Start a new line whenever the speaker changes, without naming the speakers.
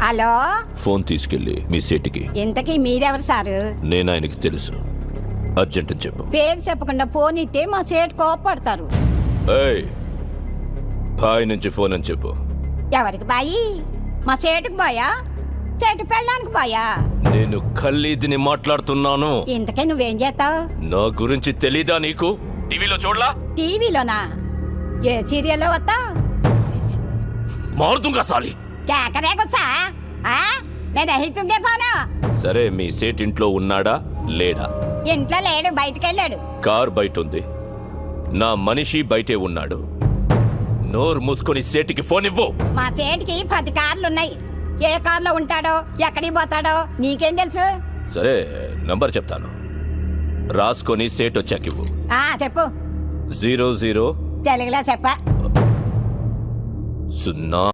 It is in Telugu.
హలో,
ఫోన్ తీసుకెళ్ళి మీ సీటుకి.
ఇంతకీ మీరెవరు సారు?
నేను ఆయనకి తెలుసు, అర్జెంట్ అని చెప్పు.
పేరు చెప్పకుండా ఫోన్ ఇస్తే మా సేటు కోపడతారు.
ఏయ్, బాయ్ నుంచి ఫోన్ అని చెప్పు.
ఎవరికి బాయి? మా సేటుకు బాయా? సేటు పెళ్ళడానికి బాయా?
నేను ఖల్లీదిని మాట్లాడుతున్నాను.
ఇంతకీ నువ్వేం చేస్తావు?
నా గురించి తెలీదా నీకు? టీవీలో చూడలా?
టీవీలోనా? ఏ సీరియల్లో వస్తా?
మారుతుంగా సాలి.
కేకరే గుచ్చా? నేను హితుంగే ఫోను.
సరే, మీ సేట్ ఇంట్లో ఉన్నాడా లేడా?
ఇంట్లో లేడు, బయటకెళ్ళాడు.
కార్ బయట ఉంది, నా మనిషి బయటే ఉన్నాడు. నోరు మూసుకొని సేటికి ఫోన్ ఇవ్వు.
మా సేటుకి 10 కార్లున్నాయి. ఏ కార్లో ఉంటాడో, ఎక్కడికి పోతాడో నీకేం తెలుసు?
సరే, నంబర్ చెప్తాను, రాసుకొని సేట్ వచ్చాక ఇవ్వు.
చెప్పు.
00
తెలుగులో చెప్ప.
0